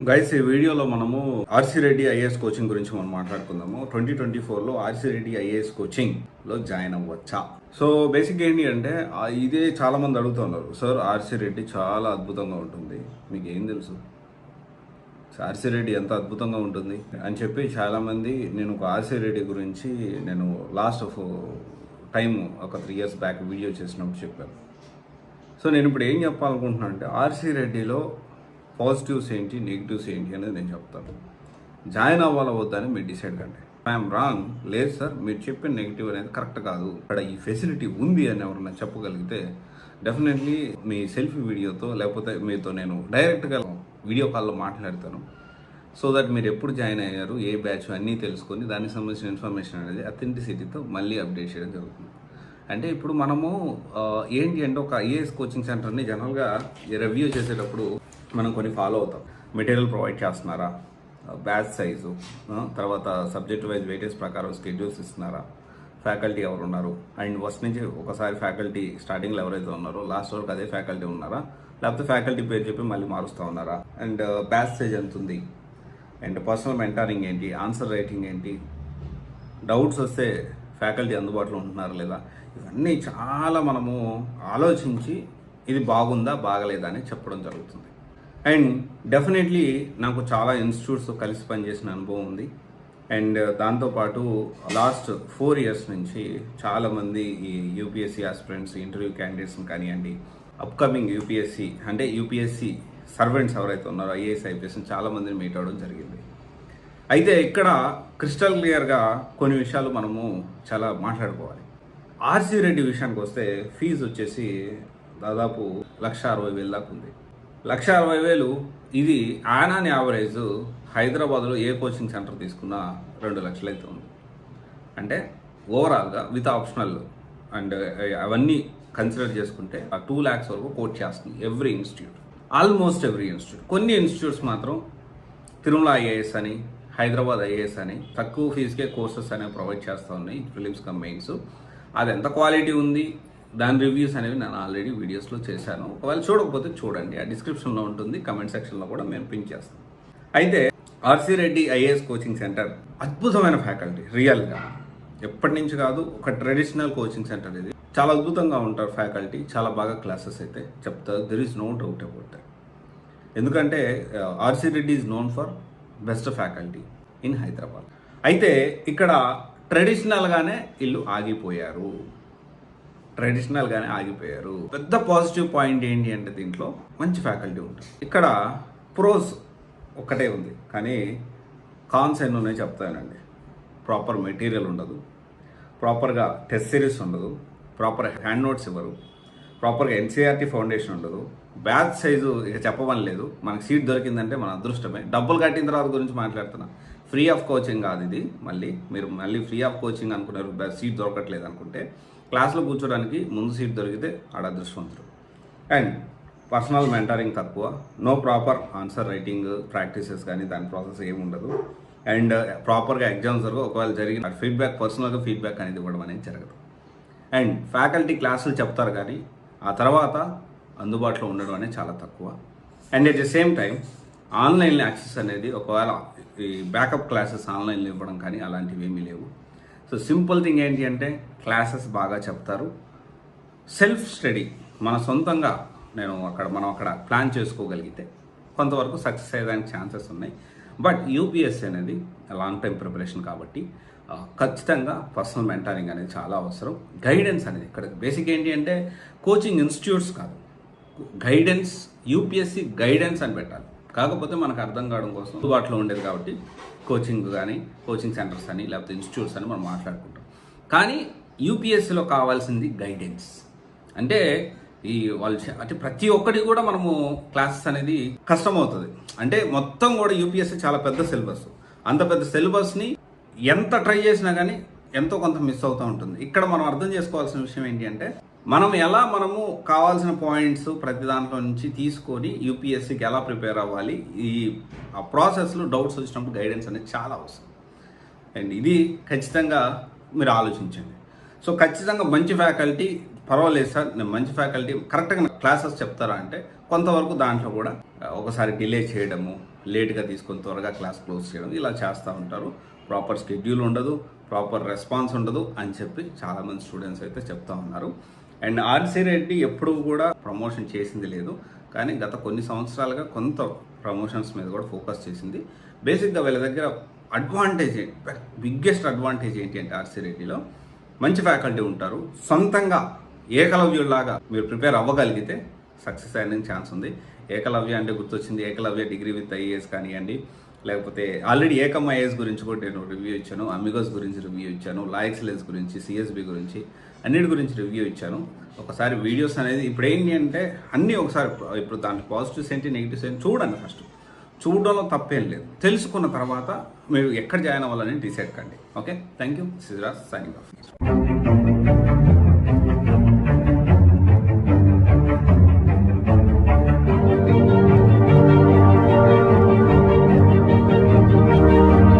Guys ఈ వీడియోలో మనము ఆర్సీ రెడ్డి ఐఏఎస్ కోచింగ్ గురించి మనం మాట్లాడుకుందాము. 2024లో ఆర్సీ రెడ్డి ఐఏఎస్ కోచింగ్లో జాయిన్ అవ్వచ్చా? సో బేసిక్ ఏంటి అంటే ఇదే చాలా మంది అడుగుతున్నారు, సార్ ఆర్సీ రెడ్డి చాలా అద్భుతంగా ఉంటుంది, మీకు ఏం తెలుసు ఆర్సీ రెడ్డి ఎంత అద్భుతంగా ఉంటుంది అని చెప్పి చాలామంది. నేను ఒక ఆర్సీ రెడ్డి గురించి నేను లాస్ట్ ఆఫ్ టైం ఒక 3 years బ్యాక్ వీడియో చేసినప్పుడు చెప్పాను. సో నేను ఇప్పుడు ఏం చెప్పాలనుకుంటున్నాను అంటే ఆర్సీ రెడ్డిలో పాజిటివ్స్ ఏంటి, నెగిటివ్స్ ఏంటి అనేది నేను చెప్తాను. జాయిన్ అవ్వాలా వద్దని మీరు డిసైడ్ కండి. ఐఎమ్ రాంగ్, లేదు సార్ మీరు చెప్పిన నెగిటివ్ అనేది కరెక్ట్ కాదు, ఇక్కడ ఈ ఫెసిలిటీ ఉంది అని ఎవరన్నా చెప్పగలిగితే డెఫినెట్లీ మీ సెల్ఫీ వీడియోతో లేకపోతే మీతో నేను డైరెక్ట్గా వీడియో కాల్లో మాట్లాడతాను. సో దట్ మీరు ఎప్పుడు జాయిన్ అయ్యారు, ఏ బ్యాచ్ అన్నీ తెలుసుకొని దానికి సంబంధించిన ఇన్ఫర్మేషన్ అనేది అథెంటిసిటీతో మళ్ళీ అప్డేట్ చేయడం జరుగుతుంది. అంటే ఇప్పుడు మనము ఏంటి అంటే ఒక ఐఏఎస్ కోచింగ్ సెంటర్ని జనరల్గా రివ్యూ చేసేటప్పుడు మనం కొన్ని ఫాలో అవుతాం. మెటీరియల్ ప్రొవైడ్ చేస్తున్నారా, బ్యాచ్ సైజు, తర్వాత సబ్జెక్ట్ వైజ్ వెయిటేజ్ ప్రకారం స్కెడ్యూల్స్ ఇస్తున్నారా, ఫ్యాకల్టీ ఎవరు ఉన్నారు, అండ్ ఫస్ట్ నుంచి ఒకసారి ఫ్యాకల్టీ స్టార్టింగ్లో ఎవరైతే ఉన్నారో లాస్ట్ వరకు అదే ఫ్యాకల్టీ ఉన్నారా, లేకపోతే ఫ్యాకల్టీ పేరు చెప్పి మళ్ళీ మారుస్తూ ఉన్నారా, అండ్ బ్యాచ్ సైజ్ ఎంత ఉంది, అండ్ పర్సనల్ మెంటారింగ్ ఏంటి, ఆన్సర్ రైటింగ్ ఏంటి, డౌట్స్ వస్తే ఫ్యాకల్టీ అందుబాటులో ఉంటున్నారా లేదా, ఇవన్నీ చాలా మనము ఆలోచించి ఇది బాగుందా బాగలేదా అని చెప్పడం జరుగుతుంది. అండ్ డెఫినెట్లీ నాకు చాలా ఇన్స్టిట్యూట్స్ కలిసి పనిచేసిన అనుభవం ఉంది. అండ్ దాంతోపాటు లాస్ట్ 4 years నుంచి చాలామంది ఈ యూపీఎస్సీ ఆస్పిరెంట్స్, ఇంటర్వ్యూ క్యాండిడేట్స్ని కానివ్వండి, అప్కమింగ్ యూపీఎస్సీ అంటే యూపీఎస్సీ సర్వెంట్స్ ఎవరైతే ఉన్నారో ఐఏఎస్ ఐపీఎస్ని చాలామందిని మీట్ అవ్వడం జరిగింది. అయితే ఇక్కడ క్రిస్టల్ క్లియర్గా కొన్ని విషయాలు మనము చాలా మాట్లాడుకోవాలి. ఆర్సీ రెడ్డి విషయానికి వస్తే ఫీజు వచ్చేసి దాదాపు 1,60,000 దాకా ఉంది. 1,60,000 ఇది ఆన్ యావరేజ్ హైదరాబాద్లో ఏ కోచింగ్ సెంటర్ తీసుకున్నా 2 లక్షలు అయితే ఉంది. అంటే ఓవరాల్గా విత్ ఆప్షనల్ అండ్ అవన్నీ కన్సిడర్ చేసుకుంటే 2 lakhs వరకు కోట్ చేస్తుంది every institute, almost every institute. కొన్ని ఇన్స్టిట్యూట్స్ మాత్రం తిరుమల ఐఏఎస్ అని, హైదరాబాద్ ఐఏఎస్ అని తక్కువ ఫీజుకే కోర్సెస్ అనేవి ప్రొవైడ్ చేస్తూ ఉన్నాయి, ప్రిలిమ్స్ కమ్ మెయిన్స్. అది ఎంత క్వాలిటీ ఉంది దాని రివ్యూస్ అనేవి నేను ఆల్రెడీ వీడియోస్లో చేశాను. ఒకవేళ చూడకపోతే చూడండి, ఆ డిస్క్రిప్షన్లో ఉంటుంది, కమెంట్ సెక్షన్లో కూడా మేము పిన్ చేస్తాం. అయితే RC Reddy IAS coaching centre అద్భుతమైన ఫ్యాకల్టీ, రియల్గా ఎప్పటి నుంచి కాదు, ఒక ట్రెడిషనల్ కోచింగ్ సెంటర్ ఇది. చాలా అద్భుతంగా ఉంటారు ఫ్యాకల్టీ, చాలా బాగా క్లాసెస్ అయితే చెప్తారు. There is no doubt about that. ఎందుకంటే R C Reddy is known for best faculty in Hyderabad. అయితే ఇక్కడ ట్రెడిషనల్గానే వీళ్ళు ఆగిపోయారు. పెద్ద పాజిటివ్ పాయింట్ ఏంటి అంటే దీంట్లో మంచి ఫ్యాకల్టీ ఉంటుంది. ఇక్కడ ప్రోస్ ఒక్కటే ఉంది, కానీ కాన్స్ ఎన్ని ఉన్నాయి చెప్తానండి. ప్రాపర్ మెటీరియల్ ఉండదు, ప్రాపర్గా టెస్ట్ సిరీస్ ఉండదు, ప్రాపర్ హ్యాండ్ నోట్స్ ఇవ్వరు, ప్రాపర్గా ఎన్సీఆర్టీ ఫౌండేషన్ ఉండదు, బ్యాచ్ సైజు ఇక చెప్పమని లేదు. మనకు సీట్ దొరికిందంటే మన అదృష్టమే. డబ్బులు కట్టిన తర్వాత గురించి మాట్లాడుతున్నా, ఫ్రీ ఆఫ్ కోచింగ్ కాదు ఇది. మీరు ఫ్రీ ఆఫ్ కోచింగ్ అనుకున్నారు, సీట్ దొరకట్లేదు అనుకుంటే క్లాస్లో కూర్చోడానికి ముందు సీట్ దొరికితే ఆడ అదృష్టవంతుడు. అండ్ పర్సనల్ మెంటరింగ్ తక్కువ, no proper answer writing practices కానీ దాని ప్రాసెస్ ఏమి ఉండదు. అండ్ ప్రాపర్గా ఎగ్జామ్స్ జరగవు, ఒకవేళ జరిగిన ఫీడ్బ్యాక్ పర్సనల్గా ఫీడ్బ్యాక్ అనేది ఇవ్వడం అనేది జరగదు. అండ్ ఫ్యాకల్టీ క్లాసులు చెప్తారు కానీ ఆ తర్వాత అందుబాటులో ఉండడం అనేది చాలా తక్కువ. And at the same time online access అనేది, ఒకవేళ ఈ బ్యాకప్ క్లాసెస్ ఆన్లైన్లో ఇవ్వడం కానీ అలాంటివి ఏమీ లేవు. సో సింపుల్ థింగ్ ఏంటి అంటే క్లాసెస్ బాగా చెప్తారు, సెల్ఫ్ స్టడీ మన సొంతంగా మనం అక్కడ ప్లాన్ చేసుకోగలిగితే కొంతవరకు సక్సెస్ అయ్యేదానికి ఛాన్సెస్ ఉన్నాయి. బట్ యూపీఎస్సీ అనేది లాంగ్ టైం ప్రిపరేషన్ కాబట్టి ఖచ్చితంగా పర్సనల్ మెంటారింగ్ అనేది చాలా అవసరం. గైడెన్స్ అనేది ఇక్కడ బేసిక్ ఏంటి అంటే కోచింగ్ ఇన్స్టిట్యూట్స్ కాదు, గైడెన్స్, యూపీఎస్సీ గైడెన్స్ అని పెట్టాలి. కాకపోతే మనకు అర్థం కావడం కోసం అందుబాటులో ఉండేది కాబట్టి కోచింగ్ కానీ కోచింగ్ సెంటర్స్ అని లేకపోతే ఇన్స్టిట్యూట్స్ అని మనం మాట్లాడుకుంటాం. కానీ యూపీఎస్సీలో కావాల్సింది గైడెన్స్. అంటే అంటే ప్రతి ఒక్కటి కూడా మనము క్లాసెస్ అనేది కష్టమవుతుంది. అంటే మొత్తం కూడా యూపీఎస్సీ చాలా పెద్ద సిలబస్, అంత పెద్ద సిలబస్ని ఎంత ట్రై చేసినా కానీ ఎంతో కొంత మిస్ అవుతూ ఉంటుంది. ఇక్కడ మనం అర్థం చేసుకోవాల్సిన విషయం ఏంటి అంటే మనము కావాల్సిన పాయింట్స్ ప్రతి దాంట్లో నుంచి తీసుకొని యూపీఎస్సీకి ఎలా ప్రిపేర్ అవ్వాలి, ఆ ప్రాసెస్లో డౌట్స్ వచ్చినప్పుడు గైడెన్స్ అనేది చాలా అవసరం. అండ్ ఇది ఖచ్చితంగా మీరు ఆలోచించండి. సో ఖచ్చితంగా మంచి ఫ్యాకల్టీ పర్వాలేదు సార్, నేను మంచి ఫ్యాకల్టీ కరెక్ట్గా క్లాసెస్ చెప్తారా అంటే కొంతవరకు దాంట్లో కూడా ఒకసారి డిలే చేయడము, లేట్గా తీసుకొని త్వరగా క్లాస్ క్లోజ్ చేయడం ఇలా చేస్తూ ఉంటారు. ప్రాపర్ షెడ్యూల్ ఉండదు, ప్రాపర్ రెస్పాన్స్ ఉండదు అని చెప్పి చాలామంది స్టూడెంట్స్ అయితే చెప్తా ఉన్నారు. అండ్ ఆర్సీ రెడ్డి ఎప్పుడు కూడా ప్రమోషన్ చేసింది లేదు, కానీ గత కొన్ని సంవత్సరాలుగా కొంత ప్రమోషన్స్ మీద కూడా ఫోకస్ చేసింది. బేసిక్గా వీళ్ళ దగ్గర అడ్వాంటేజ్, బిగ్గెస్ట్ అడ్వాంటేజ్ ఏంటి అంటే ఆర్సీ రెడ్డిలో మంచి ఫ్యాకల్టీ ఉంటారు. సొంతంగా ఏకలవ్యులాగా మీరు ప్రిపేర్ అవ్వగలిగితే సక్సెస్ అయ్యే ఛాన్స్ ఉంది. ఏకలవ్య అంటే గుర్తొచ్చింది, ఏకలవ్య డిగ్రీ విత్ ఐఏఎస్ కానివ్వండి, లేకపోతే ఆల్రెడీ ఏకమ్ ఐఏఎస్ గురించి కూడా నేను రివ్యూ ఇచ్చాను, అమిగోస్ గురించి రివ్యూ ఇచ్చాను, లా ఎక్సలెన్స్ గురించి, సిఎస్బి గురించి, అన్నిటి గురించి రివ్యూ ఇచ్చాను. ఒకసారి వీడియోస్ అనేది ఇప్పుడు ఏంటి అంటే అన్నీ ఒకసారి ఇప్పుడు దాని పాజిటివ్స్ ఏంటి, నెగిటివ్స్ ఏంటి చూడండి. ఫస్ట్ చూడడంలో తప్పేం లేదు, తెలుసుకున్న తర్వాత మీరు ఎక్కడ జాయిన్ అవ్వాలని డిసైడ్ కండి. Okay, thank you. Siraj signing off.